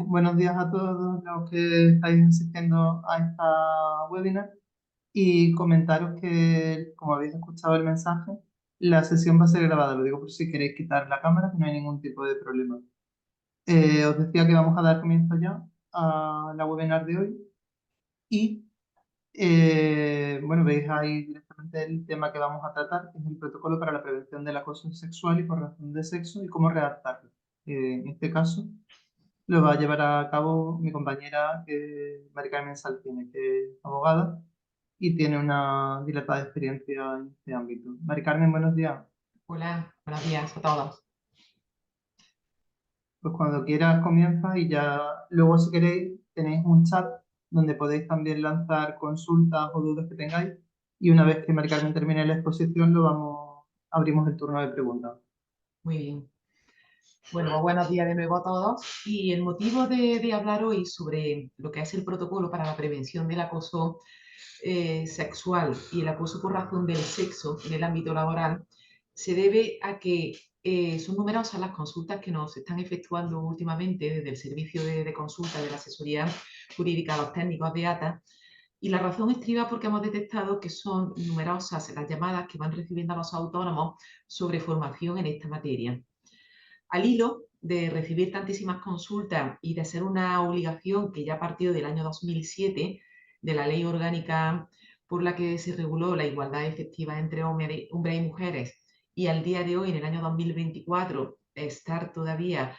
Buenos días a todos los que estáis asistiendo a esta webinar y comentaros que, como habéis escuchado el mensaje, la sesión va a ser grabada. Lo digo por si queréis quitar la cámara, que no hay ningún tipo de problema. Os decía que vamos a dar comienzo ya a la webinar de hoy y, bueno, veis ahí directamente el tema que vamos a tratar, que es el protocolo para la prevención del acoso sexual y por razón de sexo y cómo redactarlo. En este caso lo va a llevar a cabo mi compañera Mari Carmen Saltine, que es abogada y tiene una dilatada experiencia en este ámbito. Mari Carmen, buenos días. Hola, buenos días a todos. Pues cuando quieras comienza y ya luego si queréis tenéis un chat donde podéis también lanzar consultas o dudas que tengáis y una vez que Mari Carmen termine la exposición abrimos el turno de preguntas. Muy bien. Bueno, pues buenos días de nuevo a todos. Y el motivo de hablar hoy sobre lo que es el protocolo para la prevención del acoso sexual y el acoso por razón del sexo en el ámbito laboral se debe a que son numerosas las consultas que nos están efectuando últimamente desde el servicio de consulta de la asesoría jurídica a los técnicos de ATA. Y la razón estriba porque hemos detectado que son numerosas las llamadas que van recibiendo a los autónomos sobre formación en esta materia. Al hilo de recibir tantísimas consultas y de ser una obligación que ya partió del año 2007, de la ley orgánica por la que se reguló la igualdad efectiva entre hombres y mujeres, y al día de hoy, en el año 2024, estar todavía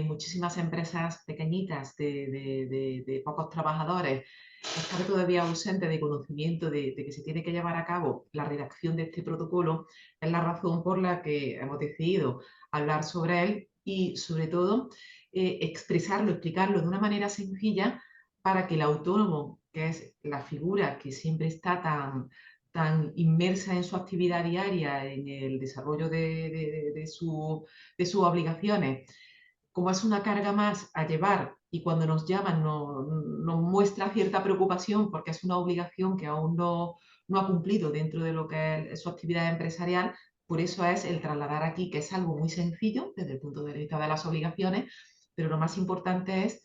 muchísimas empresas pequeñitas de pocos trabajadores, estar todavía ausente de conocimiento de que se tiene que llevar a cabo la redacción de este protocolo, es la razón por la que hemos decidido hablar sobre él y, sobre todo, expresarlo, explicarlo de una manera sencilla para que el autónomo, que es la figura que siempre está tan inmersa en su actividad diaria, en el desarrollo de sus obligaciones, como es una carga más a llevar y cuando nos llaman nos muestra cierta preocupación porque es una obligación que aún no ha cumplido dentro de lo que es su actividad empresarial. Por eso es el trasladar aquí que es algo muy sencillo desde el punto de vista de las obligaciones, pero lo más importante es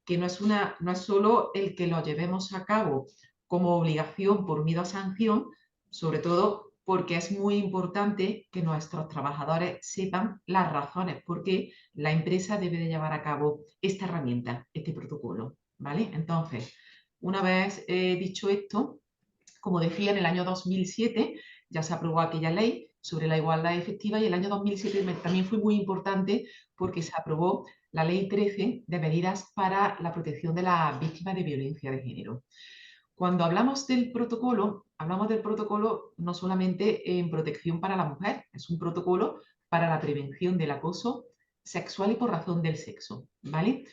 que no es solo el que lo llevemos a cabo como obligación por miedo a sanción, sobre todo porque es muy importante que nuestros trabajadores sepan las razones por qué la empresa debe de llevar a cabo esta herramienta, este protocolo, ¿vale? Entonces, una vez dicho esto, como decía, en el año 2007 ya se aprobó aquella ley sobre la igualdad efectiva y el año 2007 también fue muy importante porque se aprobó la Ley 13 de medidas para la protección de las víctimas de violencia de género. Cuando hablamos del protocolo no solamente en protección para la mujer, es un protocolo para la prevención del acoso sexual y por razón del sexo, ¿vale?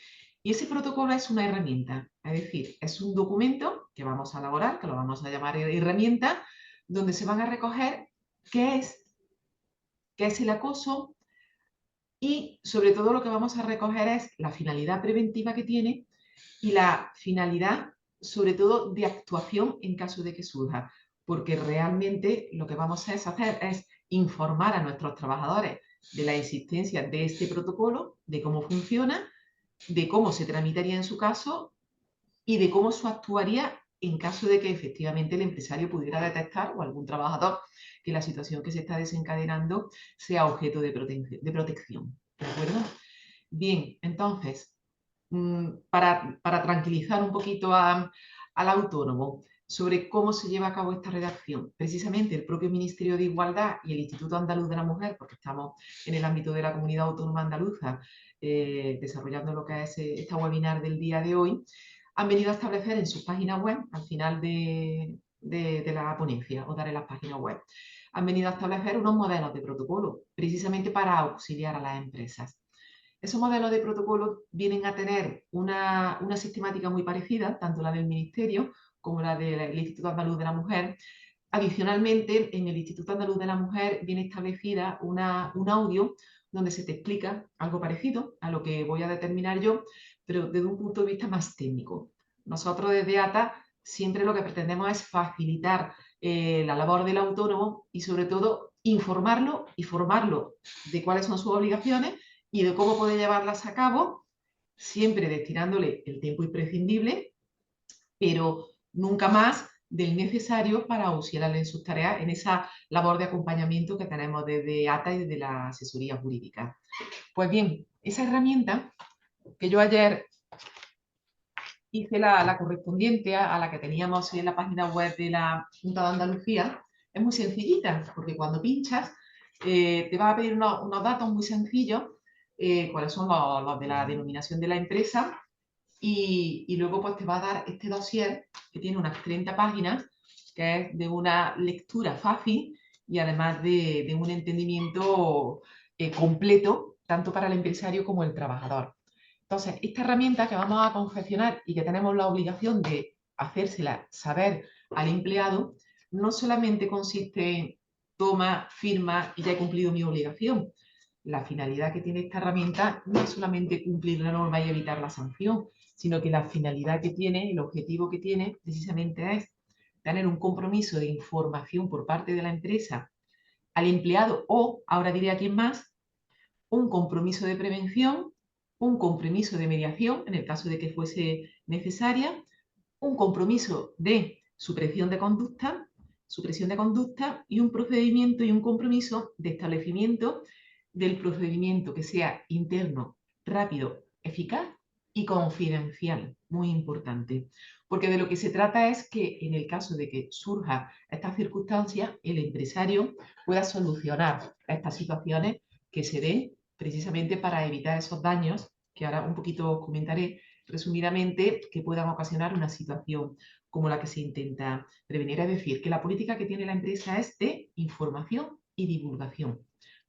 Y ese protocolo es una herramienta, es decir, es un documento que vamos a elaborar, que lo vamos a llamar herramienta, donde se van a recoger qué es, qué es el acoso y sobre todo lo que vamos a recoger es la finalidad preventiva que tiene y la finalidad, sobre todo, de actuación en caso de que surja, porque realmente lo que vamos a hacer es informar a nuestros trabajadores de la existencia de este protocolo, de cómo funciona, de cómo se tramitaría en su caso y de cómo se actuaría en caso de que efectivamente el empresario pudiera detectar o algún trabajador que la situación que se está desencadenando sea objeto de protección. ¿De acuerdo? Bien, entonces, para tranquilizar un poquito al autónomo sobre cómo se lleva a cabo esta redacción. Precisamente el propio Ministerio de Igualdad y el Instituto Andaluz de la Mujer, porque estamos en el ámbito de la comunidad autónoma andaluza desarrollando lo que es esta webinar del día de hoy, han venido a establecer en su página web, al final de la ponencia, os daré las páginas web, han venido a establecer unos modelos de protocolo, precisamente para auxiliar a las empresas. Esos modelos de protocolo vienen a tener una sistemática muy parecida, tanto la del Ministerio como la del Instituto Andaluz de la Mujer. Adicionalmente, en el Instituto Andaluz de la Mujer viene establecida un audio donde se te explica algo parecido a lo que voy a determinar yo, pero desde un punto de vista más técnico. Nosotros desde ATA siempre lo que pretendemos es facilitar la labor del autónomo y sobre todo informarlo y formarlo de cuáles son sus obligaciones y de cómo puede llevarlas a cabo siempre destinándole el tiempo imprescindible, pero nunca más del necesario para auxiliarle en sus tareas en esa labor de acompañamiento que tenemos desde ATA y desde la asesoría jurídica. Pues bien, esa herramienta que yo ayer hice la correspondiente a la que teníamos en la página web de la Junta de Andalucía, es muy sencillita, porque cuando pinchas te va a pedir unos datos muy sencillos, cuáles son los de la denominación de la empresa, y luego pues te va a dar este dossier que tiene unas 30 páginas, que es de una lectura fácil y además de un entendimiento completo, tanto para el empresario como el trabajador. Entonces, esta herramienta que vamos a confeccionar y que tenemos la obligación de hacérsela saber al empleado, no solamente consiste en toma, firma y ya he cumplido mi obligación. La finalidad que tiene esta herramienta no es solamente cumplir la norma y evitar la sanción, sino que la finalidad que tiene, el objetivo que tiene, precisamente es tener un compromiso de información por parte de la empresa al empleado o, ahora diré a quién más, un compromiso de prevención, un compromiso de mediación en el caso de que fuese necesaria, un compromiso de supresión de conducta y un procedimiento y un compromiso de establecimiento del procedimiento que sea interno, rápido, eficaz y confidencial, muy importante. Porque de lo que se trata es que en el caso de que surja esta circunstancia, el empresario pueda solucionar estas situaciones que se den precisamente para evitar esos daños, que ahora un poquito os comentaré resumidamente, que puedan ocasionar una situación como la que se intenta prevenir. Es decir, que la política que tiene la empresa es de información y divulgación.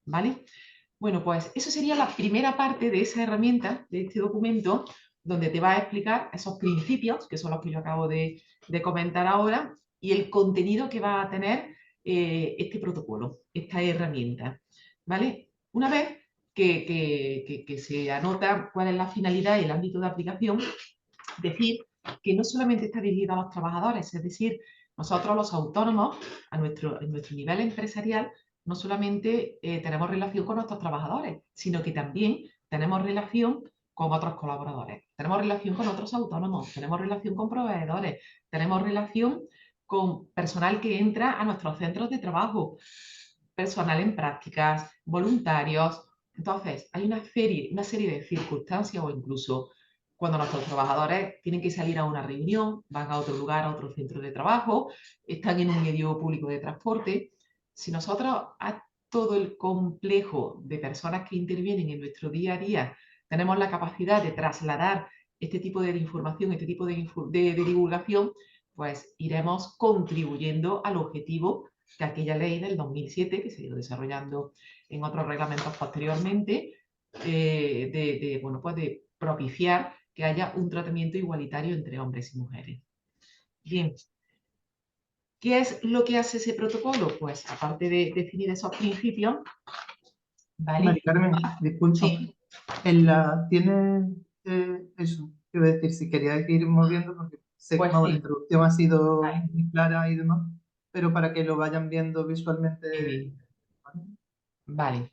¿Vale? Bueno, pues eso sería la primera parte de esa herramienta, de este documento, donde te va a explicar esos principios, que son los que yo acabo de comentar ahora, y el contenido que va a tener este protocolo, esta herramienta. ¿Vale? Una vez que se anota cuál es la finalidad y el ámbito de aplicación, decir que no solamente está dirigido a los trabajadores, es decir, nosotros los autónomos, en nuestro nivel empresarial, no solamente tenemos relación con nuestros trabajadores, sino que también tenemos relación con otros colaboradores, tenemos relación con otros autónomos, tenemos relación con proveedores, tenemos relación con personal que entra a nuestros centros de trabajo, personal en prácticas, voluntarios. Entonces, hay una serie de circunstancias o incluso cuando nuestros trabajadores tienen que salir a una reunión, van a otro lugar, a otro centro de trabajo, están en un medio público de transporte. Si nosotros a todo el complejo de personas que intervienen en nuestro día a día tenemos la capacidad de trasladar este tipo de información, este tipo de divulgación, pues iremos contribuyendo al objetivo que aquella ley del 2007, que se ha ido desarrollando en otros reglamentos posteriormente, bueno, pues de propiciar que haya un tratamiento igualitario entre hombres y mujeres. Bien, ¿qué es lo que hace ese protocolo? Pues aparte de definir esos principios, Mari ¿vale? Carmen, disculpa. Sí, Tiene eso, quiero decir, si quería ir moviendo, porque sé que pues la sí, introducción ha sido vale, muy clara y demás, pero para que lo vayan viendo muy visualmente. bien, ¿Vale? vale.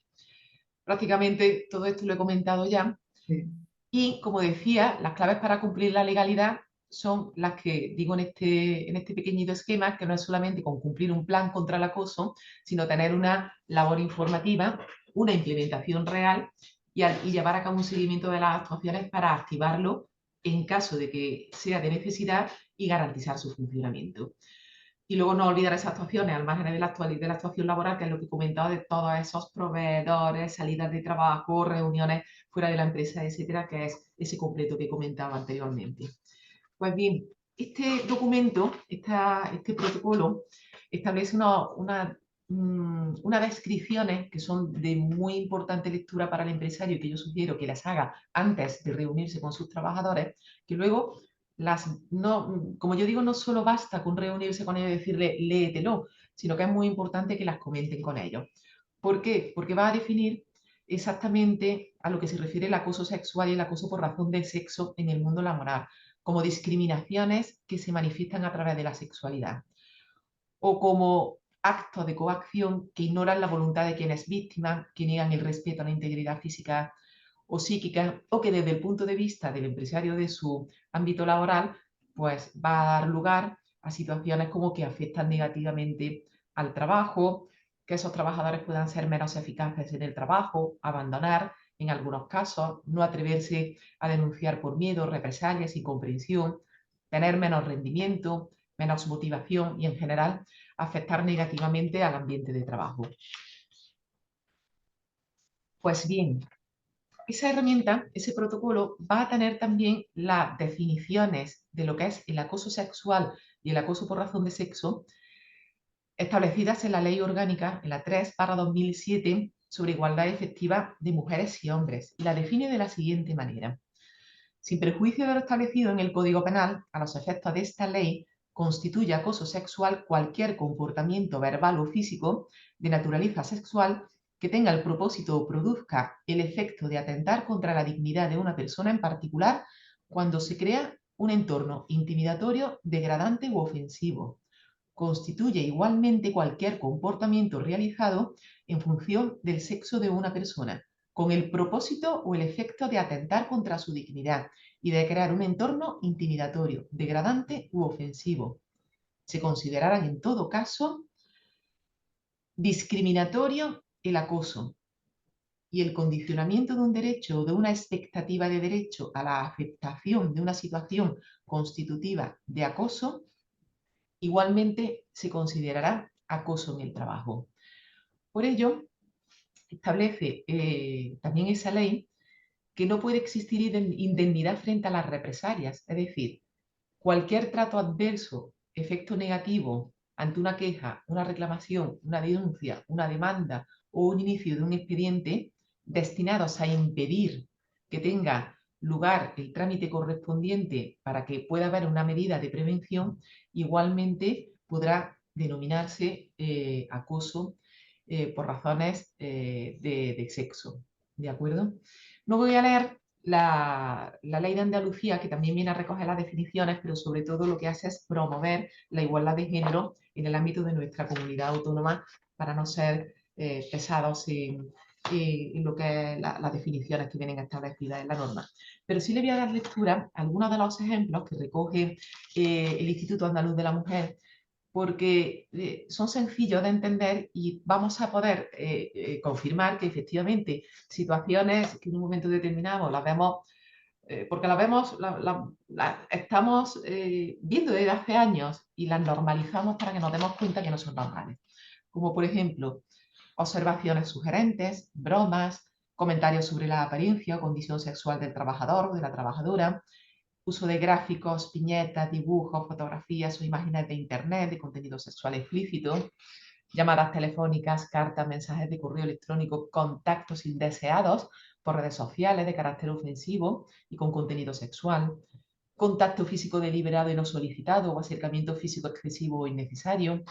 Prácticamente todo esto lo he comentado ya. Sí, Y como decía, las claves para cumplir la legalidad son las que digo en este pequeñito esquema, que no es solamente con cumplir un plan contra el acoso, sino tener una labor informativa, una implementación real y llevar a cabo un seguimiento de las actuaciones para activarlo en caso de que sea de necesidad y garantizar su funcionamiento. Y luego no olvidar esas actuaciones al margen de de la actuación laboral, que es lo que he comentado de todos esos proveedores, salidas de trabajo, reuniones fuera de la empresa, etcétera, que es ese completo que he comentado anteriormente. Pues bien, este documento, este protocolo, establece unas descripciones que son de muy importante lectura para el empresario y que yo sugiero que las haga antes de reunirse con sus trabajadores, que luego no, como yo digo, no solo basta con reunirse con ellos y decirle léetelo, sino que es muy importante que las comenten con ellos. ¿Por qué? Porque va a definir exactamente a lo que se refiere el acoso sexual y el acoso por razón de sexo en el mundo laboral, como discriminaciones que se manifiestan a través de la sexualidad o como actos de coacción que ignoran la voluntad de quien es víctima, que niegan el respeto a la integridad física o psíquica, o que desde el punto de vista del empresario de su ámbito laboral, pues va a dar lugar a situaciones como que afectan negativamente al trabajo, que esos trabajadores puedan ser menos eficaces en el trabajo, abandonar en algunos casos, no atreverse a denunciar por miedo, represalias, incomprensión, tener menos rendimiento, menos motivación y en general afectar negativamente al ambiente de trabajo. Pues bien, esa herramienta, ese protocolo, va a tener también las definiciones de lo que es el acoso sexual y el acoso por razón de sexo establecidas en la Ley Orgánica, en la 3/2007, sobre igualdad efectiva de mujeres y hombres, y la define de la siguiente manera. Sin perjuicio de lo establecido en el Código Penal, a los efectos de esta ley, constituye acoso sexual cualquier comportamiento verbal o físico de naturaleza sexual que tenga el propósito o produzca el efecto de atentar contra la dignidad de una persona en particular cuando se crea un entorno intimidatorio, degradante u ofensivo. Constituye igualmente cualquier comportamiento realizado en función del sexo de una persona, con el propósito o el efecto de atentar contra su dignidad y de crear un entorno intimidatorio, degradante u ofensivo. Se considerarán en todo caso discriminatorio el acoso y el condicionamiento de un derecho o de una expectativa de derecho a la aceptación de una situación constitutiva de acoso, igualmente se considerará acoso en el trabajo. Por ello, establece también esa ley que no puede existir indemnidad frente a las represalias, es decir, cualquier trato adverso, efecto negativo ante una queja, una reclamación, una denuncia, una demanda o un inicio de un expediente destinados a impedir que tenga lugar el trámite correspondiente para que pueda haber una medida de prevención, igualmente podrá denominarse acoso por razones de sexo. ¿De acuerdo? No voy a leer la ley de Andalucía, que también viene a recoger las definiciones, pero sobre todo lo que hace es promover la igualdad de género en el ámbito de nuestra comunidad autónoma para no ser pesados en lo que es las definiciones que vienen establecidas en la norma. Pero sí le voy a dar lectura a algunos de los ejemplos que recoge el Instituto Andaluz de la Mujer, porque son sencillos de entender y vamos a poder confirmar que efectivamente situaciones que en un momento determinado las vemos, porque las vemos, estamos viendo desde hace años y las normalizamos para que nos demos cuenta que no son normales. Como por ejemplo, observaciones sugerentes, bromas, comentarios sobre la apariencia o condición sexual del trabajador o de la trabajadora, uso de gráficos, viñetas, dibujos, fotografías o imágenes de Internet de contenido sexual explícito, llamadas telefónicas, cartas, mensajes de correo electrónico, contactos indeseados por redes sociales de carácter ofensivo y con contenido sexual, contacto físico deliberado y no solicitado o acercamiento físico excesivo o innecesario,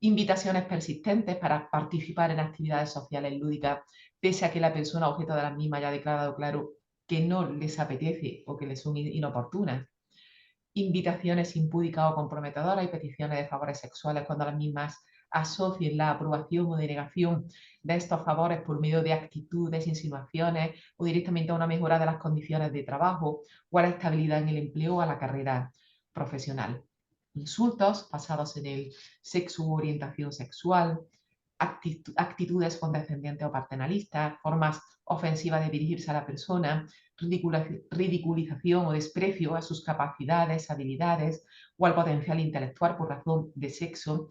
invitaciones persistentes para participar en actividades sociales lúdicas, pese a que la persona objeto de las mismas haya declarado claro que no les apetece o que les son inoportunas, invitaciones impúdicas o comprometedoras y peticiones de favores sexuales cuando las mismas asocien la aprobación o denegación de estos favores por medio de actitudes, insinuaciones o directamente a una mejora de las condiciones de trabajo o a la estabilidad en el empleo o a la carrera profesional. Insultos basados en el sexo u orientación sexual, actitudes condescendientes o paternalistas, formas ofensivas de dirigirse a la persona, ridiculización o desprecio a sus capacidades, habilidades o al potencial intelectual por razón de sexo,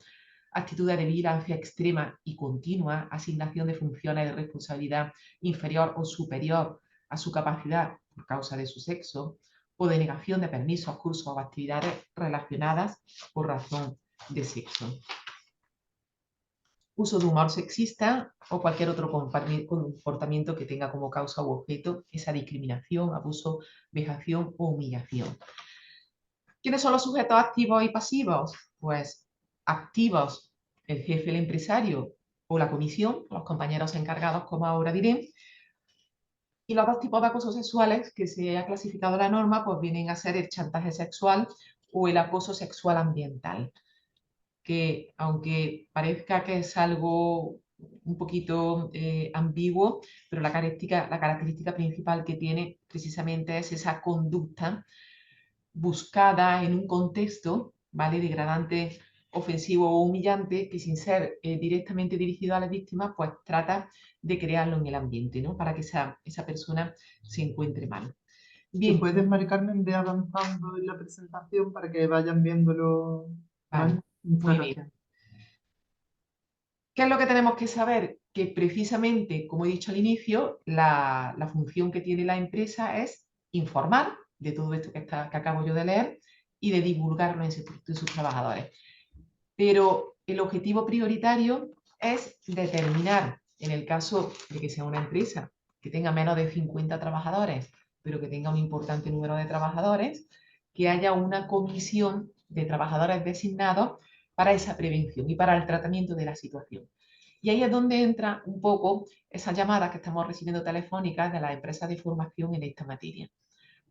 actitudes de vigilancia extrema y continua, asignación de funciones de responsabilidad inferior o superior a su capacidad por causa de su sexo, o denegación de permisos, cursos o actividades relacionadas por razón de sexo. Uso de humor sexista o cualquier otro comportamiento que tenga como causa u objeto esa discriminación, abuso, vejación o humillación. ¿Quiénes son los sujetos activos y pasivos? Pues activos, el jefe, el empresario o la comisión, los compañeros encargados, como ahora diré. Y los dos tipos de acosos sexuales que se ha clasificado la norma, pues vienen a ser el chantaje sexual o el acoso sexual ambiental, que aunque parezca que es algo un poquito ambiguo, pero la característica principal que tiene precisamente es esa conducta buscada en un contexto, ¿vale?, degradante, ofensivo o humillante, que sin ser directamente dirigido a la víctima, pues trata de crearlo en el ambiente, ¿no?, para que esa persona se encuentre mal. Si Bien, puedes, Mari Carmen, ve avanzando en la presentación para que vayan viéndolo, vale, ¿vale? Muchas muy bien. gracias. ¿Qué es lo que tenemos que saber? Que precisamente, como he dicho al inicio, la función que tiene la empresa es informar de todo esto que acabo yo de leer y de divulgarlo en sus trabajadores. Pero el objetivo prioritario es determinar, en el caso de que sea una empresa que tenga menos de 50 trabajadores, pero que tenga un importante número de trabajadores, que haya una comisión de trabajadores designados para esa prevención y para el tratamiento de la situación. Y ahí es donde entra un poco esas llamadas que estamos recibiendo telefónicas de las empresas de formación en esta materia.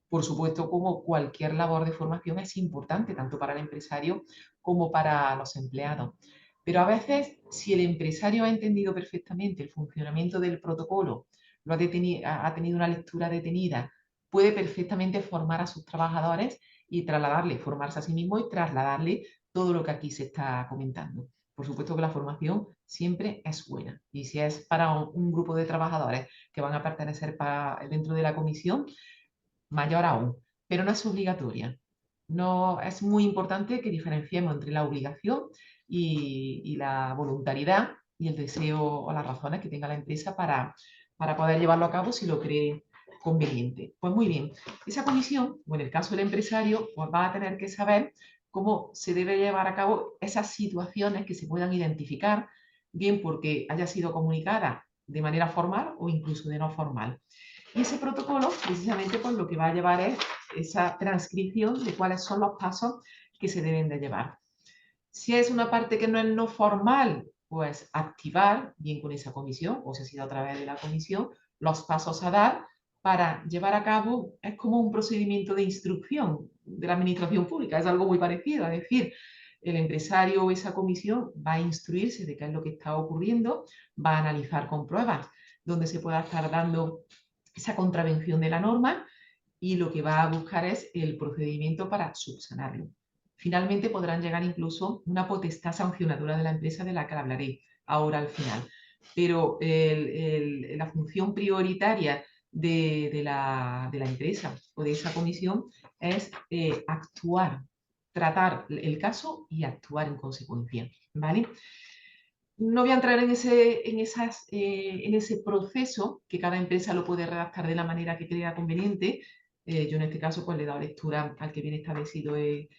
Por supuesto, como cualquier labor de formación es importante, tanto para el empresario como para los empleados. Pero a veces, si el empresario ha entendido perfectamente el funcionamiento del protocolo, ha tenido una lectura detenida, puede perfectamente formar a sus trabajadores y trasladarle, formarse a sí mismo y trasladarle todo lo que aquí se está comentando. Por supuesto que la formación siempre es buena. Y si es para un grupo de trabajadores que van a pertenecer dentro de la comisión, mayor aún, pero no es obligatoria. No, es muy importante que diferenciemos entre la obligación y la voluntariedad y el deseo o las razones que tenga la empresa para poder llevarlo a cabo si lo cree conveniente. Pues muy bien, esa comisión, o en el caso del empresario, pues va a tener que saber cómo se debe llevar a cabo esas situaciones que se puedan identificar, bien porque haya sido comunicada de manera formal o incluso de no formal. Y ese protocolo, precisamente, pues lo que va a llevar es esa transcripción de cuáles son los pasos que se deben de llevar. Si es una parte que no es no formal, pues activar, bien con esa comisión, o si ha sido a través de la comisión, los pasos a dar para llevar a cabo, es como un procedimiento de instrucción de la administración pública, es algo muy parecido, es decir, el empresario o esa comisión va a instruirse de qué es lo que está ocurriendo, va a analizar con pruebas donde se pueda estar dando esa contravención de la norma y lo que va a buscar es el procedimiento para subsanarlo. Finalmente podrán llegar incluso una potestad sancionadora de la empresa de la que hablaré ahora al final. Pero la función prioritaria de la empresa o de esa comisión es actuar, tratar el caso y actuar en consecuencia. ¿Vale? No voy a entrar en ese proceso, que cada empresa lo puede redactar de la manera que crea conveniente. Yo en este caso pues le he dado lectura al que viene establecido en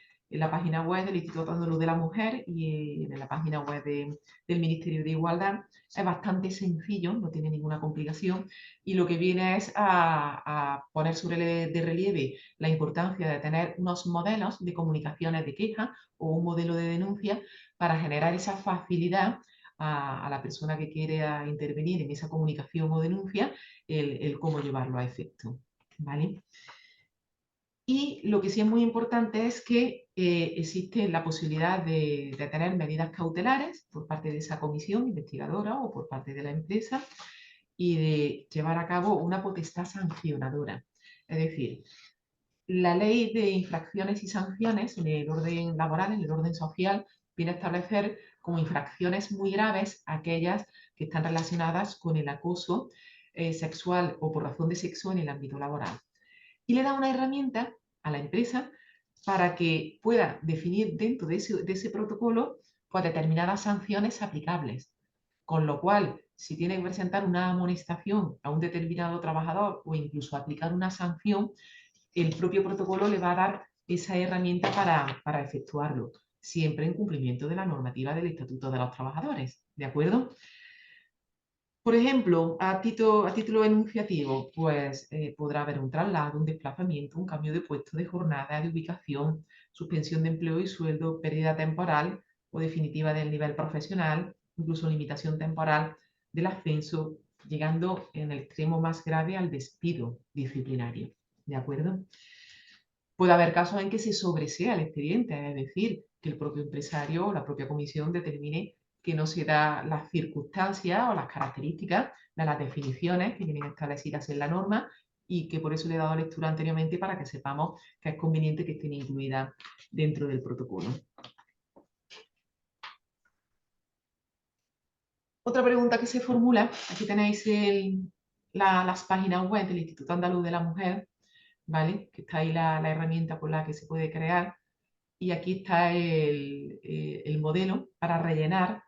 la página web del Instituto Andaluz de la Mujer y en la página web del Ministerio de Igualdad. Es bastante sencillo, no tiene ninguna complicación y lo que viene es a poner de relieve la importancia de tener unos modelos de comunicaciones de queja o un modelo de denuncia para generar esa facilidad a la persona que quiere intervenir en esa comunicación o denuncia, el cómo llevarlo a efecto. ¿Vale? Y lo que sí es muy importante es que existe la posibilidad de tener medidas cautelares por parte de esa comisión investigadora o por parte de la empresa y de llevar a cabo una potestad sancionadora. Es decir, la ley de infracciones y sanciones en el orden laboral, en el orden social, viene a establecer como infracciones muy graves aquellas que están relacionadas con el acoso sexual o por razón de sexo en el ámbito laboral. Y le da una herramienta a la empresa para que pueda definir dentro de ese protocolo pues, determinadas sanciones aplicables. Con lo cual, si tiene que presentar una amonestación a un determinado trabajador o incluso aplicar una sanción, el propio protocolo le va a dar esa herramienta para efectuarlo, siempre en cumplimiento de la normativa del Estatuto de los Trabajadores. ¿De acuerdo? Por ejemplo, a título enunciativo, pues podrá haber un traslado, un desplazamiento, un cambio de puesto, de jornada, de ubicación, suspensión de empleo y sueldo, pérdida temporal o definitiva del nivel profesional, incluso limitación temporal del ascenso, llegando en el extremo más grave al despido disciplinario. ¿De acuerdo? Puede haber casos en que se sobresea el expediente, es decir, que el propio empresario o la propia comisión determine que no se da las circunstancias o las características de las definiciones que vienen establecidas en la norma y que por eso le he dado lectura anteriormente para que sepamos que es conveniente que estén incluidas dentro del protocolo. Otra pregunta que se formula, aquí tenéis las páginas web del Instituto Andaluz de la Mujer, ¿vale? Que está ahí la herramienta por la que se puede crear. Y aquí está el modelo para rellenar.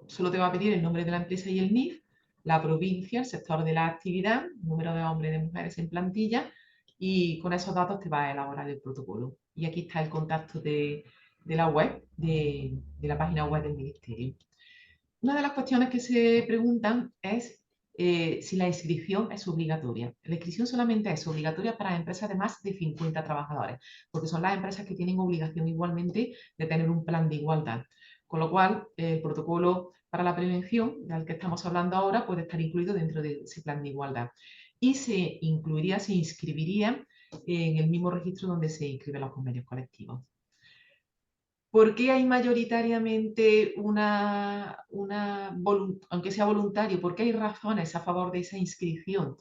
Solo te va a pedir el nombre de la empresa y el NIF, la provincia, el sector de la actividad, número de hombres y de mujeres en plantilla, y con esos datos te va a elaborar el protocolo. Y aquí está el contacto de la web, de la página web del Ministerio. Una de las cuestiones que se preguntan es si la inscripción es obligatoria. La inscripción solamente es obligatoria para empresas de más de 50 trabajadores, porque son las empresas que tienen obligación igualmente de tener un plan de igualdad. Con lo cual, el protocolo para la prevención, del que estamos hablando ahora, puede estar incluido dentro de ese plan de igualdad. Y se inscribiría en el mismo registro donde se inscriben los convenios colectivos. ¿Por qué hay mayoritariamente aunque sea voluntario, por qué hay razones a favor de esa inscripción?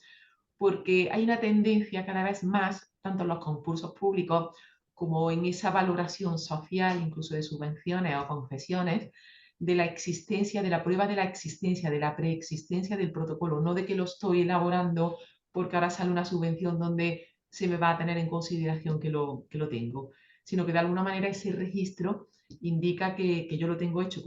Porque hay una tendencia cada vez más, tanto en los concursos públicos como en esa valoración social, incluso de subvenciones o concesiones, de la existencia, de la prueba de la existencia, de la preexistencia del protocolo, no de que lo estoy elaborando porque ahora sale una subvención donde se me va a tener en consideración que lo tengo, sino que de alguna manera ese registro indica que yo lo tengo hecho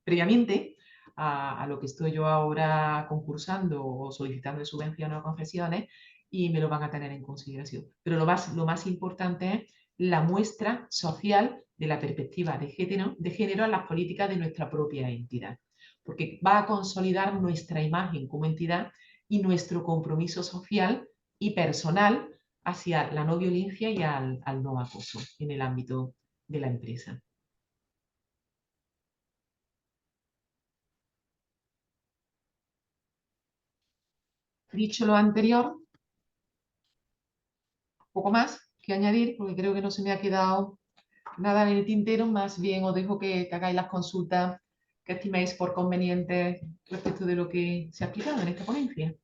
previamente a lo que estoy yo ahora concursando o solicitando de subvenciones o concesiones y me lo van a tener en consideración. Pero lo más importante es la muestra social de la perspectiva de género en las políticas de nuestra propia entidad, porque va a consolidar nuestra imagen como entidad y nuestro compromiso social y personal hacia la no violencia y al no acoso en el ámbito de la empresa. Dicho lo anterior, poco más que añadir, porque creo que no se me ha quedado nada en el tintero, más bien os dejo que hagáis las consultas que estiméis por convenientes respecto de lo que se ha explicado en esta ponencia.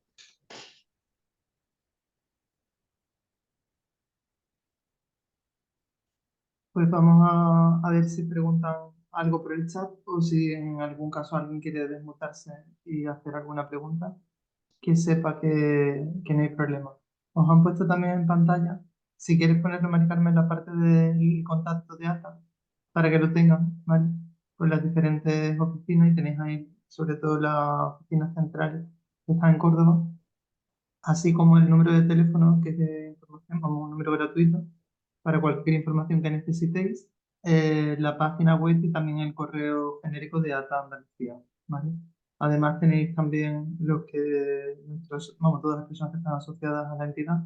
Pues vamos a ver si preguntan algo por el chat o si en algún caso alguien quiere desmutarse y hacer alguna pregunta, que sepa que no hay problema. Os han puesto también en pantalla, si quieres ponerlo, Mari Carmen, en la parte del contacto de ATA, para que lo tengan, ¿vale? Con las diferentes oficinas y tenéis ahí sobre todo las oficinas centrales que están en Córdoba, así como el número de teléfono que es de información, como un número gratuito para cualquier información que necesitéis, la página web y también el correo genérico de ATA Andalucía, ¿vale? Además tenéis también lo que vamos, todas las personas que están asociadas a la entidad,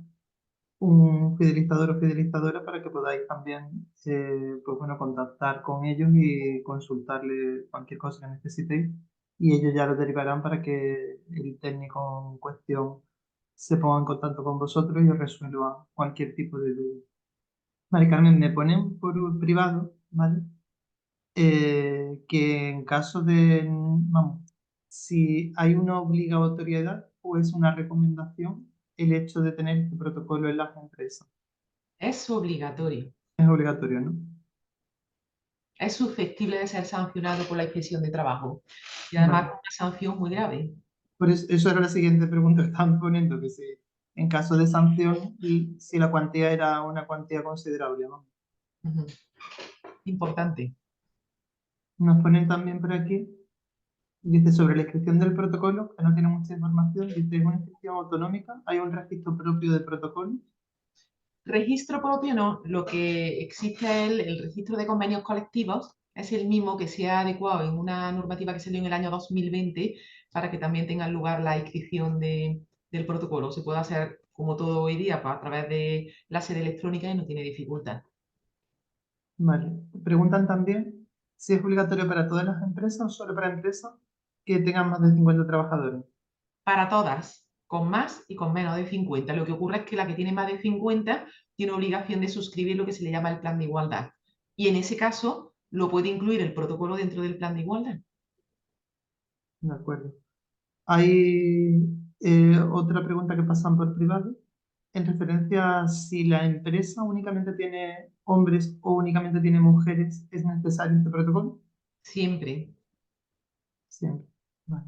un fidelizador o fidelizadora para que podáis también pues bueno, contactar con ellos y consultarle cualquier cosa que necesitéis y ellos ya lo derivarán para que el técnico en cuestión se ponga en contacto con vosotros y os resuelva cualquier tipo de duda. Vale, Carmen, me ponen por privado, ¿vale? Que en caso de, vamos, si hay una obligatoriedad o es una recomendación el hecho de tener este protocolo en las empresas. Es obligatorio. Es obligatorio, ¿no? Es susceptible de ser sancionado por la inspección de trabajo y además Vale. con una sanción muy grave. Por eso era la siguiente pregunta que estaban poniendo, que si en caso de sanción, y si la cuantía era una cuantía considerable, ¿no? Ujú. Importante. Nos ponen también por aquí, dice sobre la inscripción del protocolo, que no tiene mucha información, dice es una inscripción autonómica, hay un registro propio de protocolo. Registro propio no, lo que existe es el registro de convenios colectivos, es el mismo que se ha adecuado en una normativa que salió en el año 2020 para que también tenga lugar la inscripción del protocolo. Se puede hacer como todo hoy día pues, a través de la sede electrónica y no tiene dificultad. Vale. Preguntan también si es obligatorio para todas las empresas o solo para empresas que tengan más de 50 trabajadores. Para todas, con más y con menos de 50. Lo que ocurre es que la que tiene más de 50 tiene obligación de suscribir lo que se le llama el plan de igualdad. Y en ese caso lo puede incluir el protocolo dentro del plan de igualdad. De acuerdo. Hay otra pregunta que pasan por privado en referencia a si la empresa únicamente tiene hombres o únicamente tiene mujeres, ¿es necesario este protocolo? Siempre. Siempre. Vale.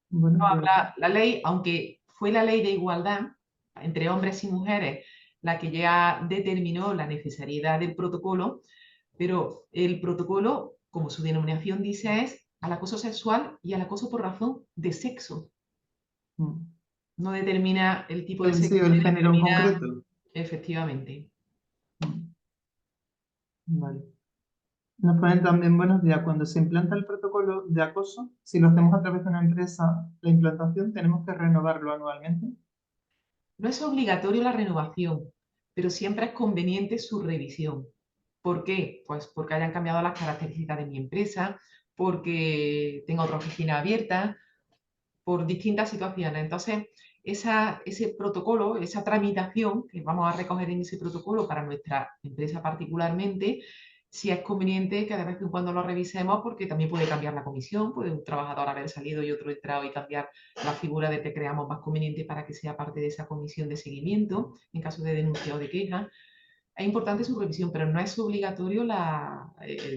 Bueno, No, pues la ley, aunque fue la ley de igualdad entre hombres y mujeres la que ya determinó la necesariedad del protocolo, pero el protocolo, como su denominación dice, es al acoso sexual y al acoso por razón de sexo. mm. No determina el tipo de En sí, sexo, o el ni género en determina concreto. efectivamente. Mm. Vale. Nos ponen también buenos días. Cuando se implanta el protocolo de acoso, si lo hacemos a través de una empresa, la implantación tenemos que renovarlo anualmente. No es obligatorio la renovación, pero siempre es conveniente su revisión. ¿Por qué? Pues porque hayan cambiado las características de mi empresa, porque tengo otra oficina abierta, por distintas situaciones. Entonces, ese protocolo, esa tramitación que vamos a recoger en ese protocolo para nuestra empresa particularmente, si es conveniente que de vez en cuando lo revisemos porque también puede cambiar la comisión, puede un trabajador haber salido y otro entrado y cambiar la figura de que creamos más conveniente para que sea parte de esa comisión de seguimiento en caso de denuncia o de queja. Es importante su revisión, pero no es obligatorio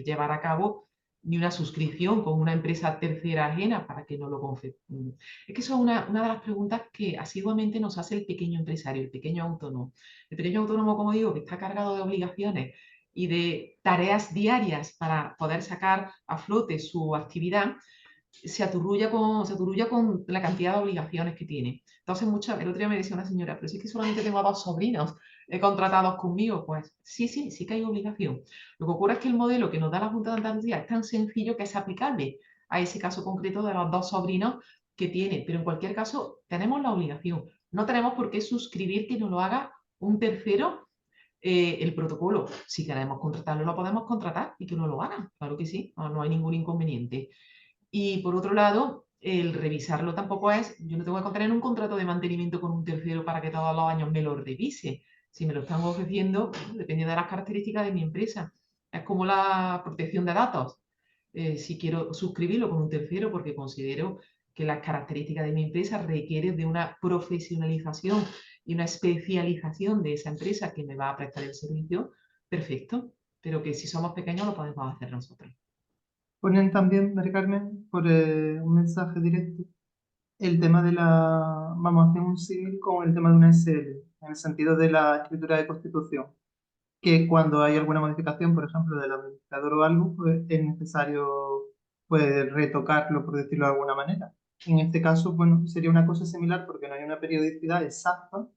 llevar a cabo ni una suscripción con una empresa tercera ajena para que no lo confeccione. Es que eso es una de las preguntas que asiduamente nos hace el pequeño empresario, el pequeño autónomo. El pequeño autónomo, como digo, que está cargado de obligaciones y de tareas diarias para poder sacar a flote su actividad, se aturulla con la cantidad de obligaciones que tiene. Entonces, el otro día me decía una señora, pero si es que solamente tengo a 2 sobrinos contratados conmigo, pues sí, sí, sí que hay obligación. Lo que ocurre es que el modelo que nos da la Junta de Andalucía es tan sencillo que es aplicable a ese caso concreto de los 2 sobrinos que tiene, pero en cualquier caso tenemos la obligación. No tenemos por qué suscribir que nos lo haga un tercero el protocolo. Si queremos contratarlo, lo podemos contratar y que no lo hagan. Claro que sí, no hay ningún inconveniente. Y por otro lado, el revisarlo tampoco es, yo no tengo que contener un contrato de mantenimiento con un tercero para que todos los años me lo revise. Si me lo están ofreciendo, bueno, dependiendo de las características de mi empresa. Es como la protección de datos. Si quiero suscribirlo con un tercero porque considero que las características de mi empresa requieren de una profesionalización y una especialización de esa empresa que me va a prestar el servicio, perfecto. Pero que si somos pequeños lo podemos hacer nosotros. Ponen también, Mari Carmen, por un mensaje directo, el tema de la, vamos a hacer un símil con el tema de una SL, en el sentido de la escritura de constitución, que cuando hay alguna modificación, por ejemplo, del administrador o algo, pues es necesario pues, retocarlo, por decirlo de alguna manera. En este caso, bueno, sería una cosa similar porque no hay una periodicidad exacta,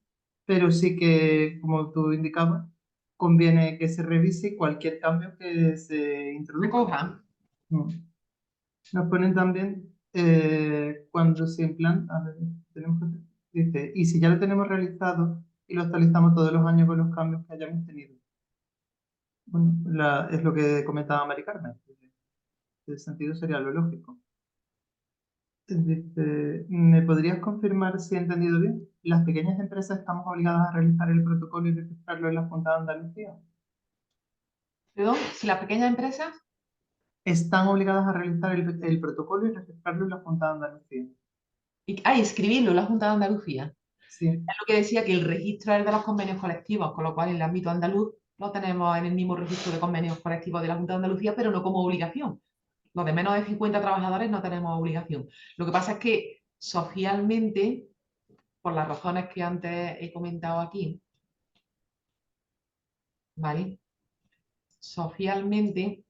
pero sí que, como tú indicabas, conviene que se revise cualquier cambio que se introduzca. Recojan. Mm. Nos ponen también cuando se implanta, a ver, tenemos dice, y si ya lo tenemos realizado y lo actualizamos todos los años con los cambios que hayamos tenido. Bueno, es lo que comentaba Mari Carmen. En ese sentido sería lo lógico. Dice, ¿me podrías confirmar si he entendido bien? ¿Las pequeñas empresas estamos obligadas a realizar el protocolo y registrarlo en la Junta de Andalucía? Perdón, si las pequeñas empresas Están obligadas a realizar el protocolo y registrarlo en la Junta de Andalucía. escribirlo en la Junta de Andalucía. Sí. Es lo que decía que el registro es de los convenios colectivos, con lo cual en el ámbito andaluz lo tenemos en el mismo registro de convenios colectivos de la Junta de Andalucía, pero no como obligación. Los de menos de 50 trabajadores no tenemos obligación. Lo que pasa es que socialmente, por las razones que antes he comentado aquí, ¿vale? Socialmente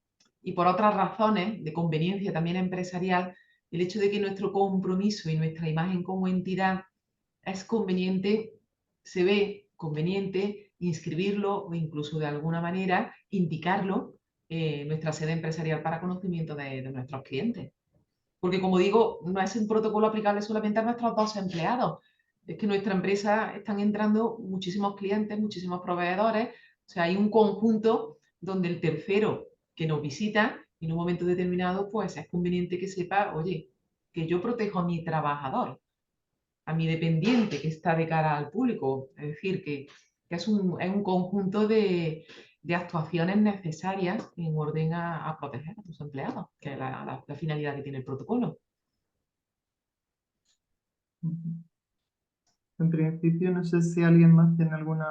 y por otras razones de conveniencia también empresarial, el hecho de que nuestro compromiso y nuestra imagen como entidad es conveniente, se ve conveniente inscribirlo o incluso de alguna manera indicarlo en nuestra sede empresarial para conocimiento de nuestros clientes. Porque como digo, no es un protocolo aplicable solamente a nuestros 2 empleados. Es que en nuestra empresa están entrando muchísimos clientes, muchísimos proveedores. O sea, hay un conjunto donde el tercero que nos visita en un momento determinado, pues es conveniente que sepa, oye, que yo protejo a mi trabajador, a mi dependiente que está de cara al público. Es decir, que es un conjunto de actuaciones necesarias en orden a proteger a tus empleados, que es la finalidad que tiene el protocolo. Ujú. En principio, no sé si alguien más tiene alguna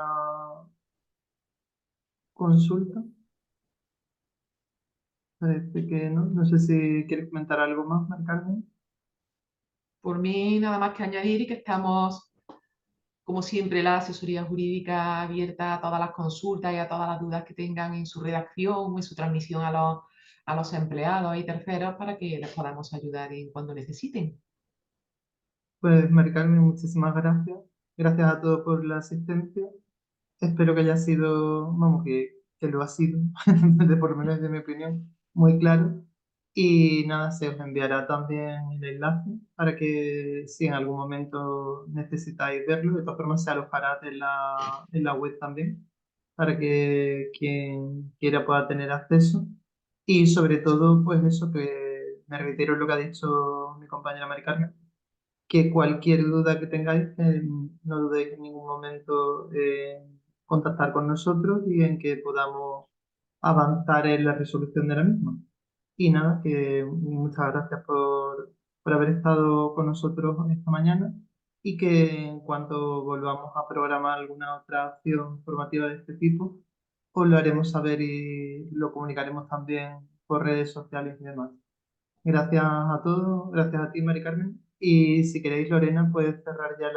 consulta. Parece que no. No sé si quieres comentar algo más, Mari Carmen. Por mí, nada más que añadir y que estamos, como siempre, la asesoría jurídica abierta a todas las consultas y a todas las dudas que tengan en su redacción o en su transmisión a los empleados y terceros para que les podamos ayudar en cuando necesiten. Pues, Mari Carmen, muchísimas gracias. Gracias a todos por la asistencia. Espero que haya sido, vamos, que lo ha sido, por lo menos de mi opinión, muy claro. Y nada, se os enviará también el enlace para que si en algún momento necesitáis verlo, de todas formas se alojará en la web también, para que quien quiera pueda tener acceso. Y sobre todo, pues eso, que me reitero en lo que ha dicho mi compañera Mari Carmen, que cualquier duda que tengáis, no dudéis en ningún momento en contactar con nosotros y en que podamos avanzar en la resolución de la misma. Y nada, que muchas gracias por haber estado con nosotros esta mañana y que en cuanto volvamos a programar alguna otra acción formativa de este tipo, os lo haremos saber y lo comunicaremos también por redes sociales y demás. Gracias a todos, gracias a ti, Mari Carmen. Y si queréis, Lorena, puedes cerrar ya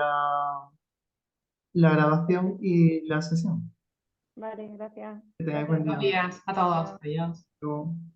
la grabación y la sesión. Vale, gracias. Que tengáis buen Gracias, día. Buenos Rafa. días a todos. Adiós. Adiós. Hasta luego.